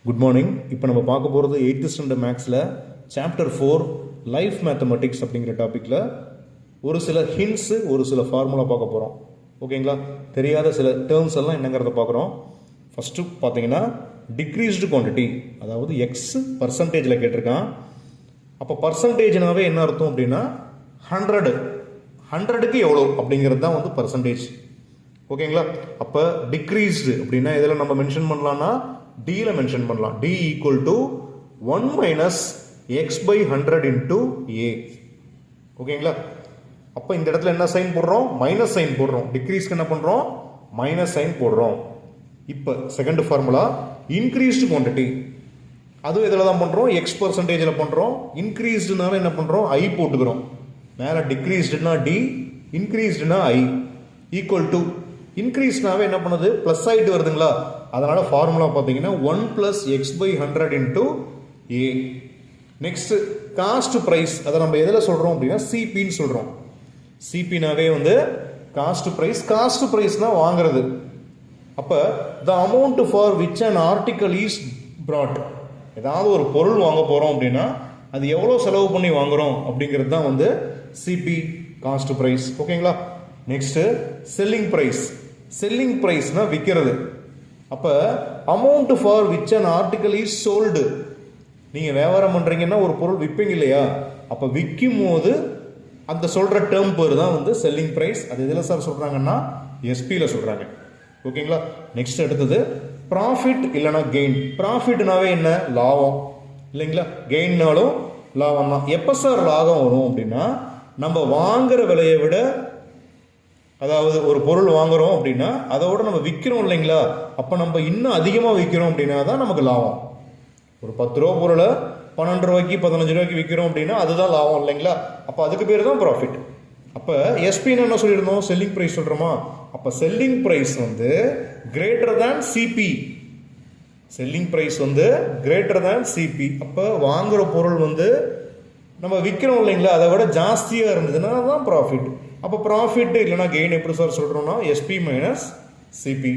Good morning. இப்போ நம்ம பார்க்க போகிறது 8th ஸ்டாண்டர்ட் மேக்ஸில் சாப்டர் 4 லைஃப் மேத்தமெட்டிக்ஸ் அப்படிங்கிற டாப்பிக்கில் ஒரு சில ஹிண்ட்ஸு ஒரு சில ஃபார்முலா பார்க்க போகிறோம். ஓகேங்களா? தெரியாத சில டேர்ம்ஸ் எல்லாம் என்னங்கிறத பார்க்குறோம். ஃபஸ்ட்டு பார்த்தீங்கன்னா டிக்ரீஸ்டு குவான்டிட்டி, அதாவது எக்ஸ் பர்சன்டேஜில் கேட்டிருக்கான். அப்போ பர்சன்டேஜ்னாவே என்ன அர்த்தம் அப்படின்னா 100க்கு எவ்வளோ அப்படிங்கிறது தான் வந்து பர்சன்டேஜ். ஓகேங்களா? அப்போ டிக்ரீஸ்டு அப்படின்னா இதில் நம்ம மென்ஷன் பண்ணலான்னா டியில் மென்ஷன் பண்ணலாம். T equal to 1 minus X by 100 into A. ஓகேங்களா? அப்போ இந்த இடத்துல என்ன சைன் போடுறோம்? மைனஸ் சைன் போடுறோம். டிக்ரீஸ்க்கு என்ன பண்ணுறோம்? மைனஸ் சைன் போடுறோம். இப்போ செகண்ட் ஃபார்முலா இன்க்ரீஸ்டு குவான்டிட்டி, அதுவும் இதில் தான் பண்ணுறோம், எக்ஸ் பர்சன்டேஜில் பண்ணுறோம். இன்க்ரீஸ்டுனால என்ன பண்ணுறோம்? ஐ போட்டுக்கிறோம். மேலே டிக்ரீஸ்டுனா டி, இன்க்ரீஸ்டுனா ஐ. ஈக்குவல் டு இன்க்ரீஸ்னாவே என்ன பண்ணுது? ப்ளஸ் ஆகிட்டு வருதுங்களா? அதனால் ஃபார்முலா பார்த்தீங்கன்னா 1 plus x by 100 into A. Next cost price, அதை நம்ம எதில் சொல்கிறோம் அப்படின்னா சிபின்னு சொல்கிறோம். சிபினாவே வந்து காஸ்ட் ப்ரைஸ். காஸ்ட் ப்ரைஸ்னால் வாங்குறது. அப்போ the amount for which an article is brought, ஏதாவது ஒரு பொருள் வாங்க போகிறோம் அப்படின்னா அது எவ்வளோ செலவு பண்ணி வாங்குகிறோம் அப்படிங்கிறது தான் வந்து சிபி, காஸ்ட் ப்ரைஸ். ஓகேங்களா? Next selling price. செல்லிங் ப்ரைஸ்னால் விற்கிறது. அப்போ amount for which an article is sold, நீங்கள் வியாபாரம் பண்ணுறீங்கன்னா ஒரு பொருள் விற்பீங்க இல்லையா? அப்போ விற்கும் போது அந்த சொல்கிற டேர்ம் பேர் தான் வந்து செல்லிங் ப்ரைஸ். அது எதில் சார் சொல்கிறாங்கன்னா எஸ்பியில் சொல்கிறாங்க. ஓகேங்களா? நெக்ஸ்ட் அடுத்தது ப்ராஃபிட் இல்லைனா கெயின். ப்ராஃபிட்னாவே என்ன? லாபம் இல்லைங்களா? கெயின்னாலும் லாபம் தான். எப்போ சார் லாபம் வரும் அப்படின்னா நம்ம வாங்குகிற விலையை விட, அதாவது ஒரு பொருள் வாங்குகிறோம் அப்படின்னா அதோட நம்ம விற்கிறோம் இல்லைங்களா? அப்போ நம்ம இன்னும் அதிகமாக விற்கிறோம் அப்படின்னா தான் நமக்கு லாபம். ஒரு 10 ரூபா பொருளை 12 ரூபாய்க்கு 15 ரூபாய்க்கு விற்கிறோம் அப்படின்னா அதுதான் லாபம் இல்லைங்களா? அப்போ அதுக்கு பேர் தான் ப்ராஃபிட். அப்போ எஸ்பின்னு என்ன சொல்லியிருந்தோம்? செல்லிங் ப்ரைஸ் சொல்கிறோமா? அப்போ செல்லிங் ப்ரைஸ் வந்து greater than CP. Selling price வந்து கிரேட்டர் தேன் சிபி. அப்போ வாங்குகிற பொருள் வந்து நம்ம விற்கிறோம் இல்லைங்களா, அதை விட ஜாஸ்தியாக இருந்ததுன்னா தான் ப்ராஃபிட். அப்போ ப்ராஃபிட் இல்லைனா கெயின் எப்படி சார் சொல்கிறோம்னா எஸ்பி மைனஸ் சிபி.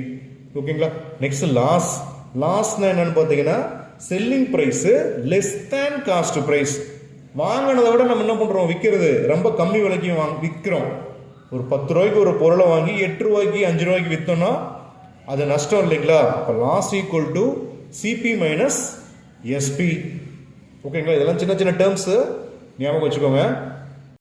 ஓகேங்களா? Next loss. லாஸ்னா என்னன்னு பார்த்தீங்கன்னா selling price less than cost price. வாங்கினதை விட நம்ம என்ன பண்ணுறோம்? விற்கிறது ரொம்ப கம்மி விலைக்கு விற்கிறோம். ஒரு 10 ரூபாய்க்கு ஒரு பொருளை வாங்கி 8 ரூபாய்க்கு 5 ரூபாய்க்கு விற்றோம்னா அது நஷ்டம் இல்லைங்களா? அப்போ loss equal to CP minus SP. ஓகேங்களா? இதெல்லாம் சின்ன சின்ன டேர்ம்ஸு ஞாபகம் வச்சுக்கோங்க.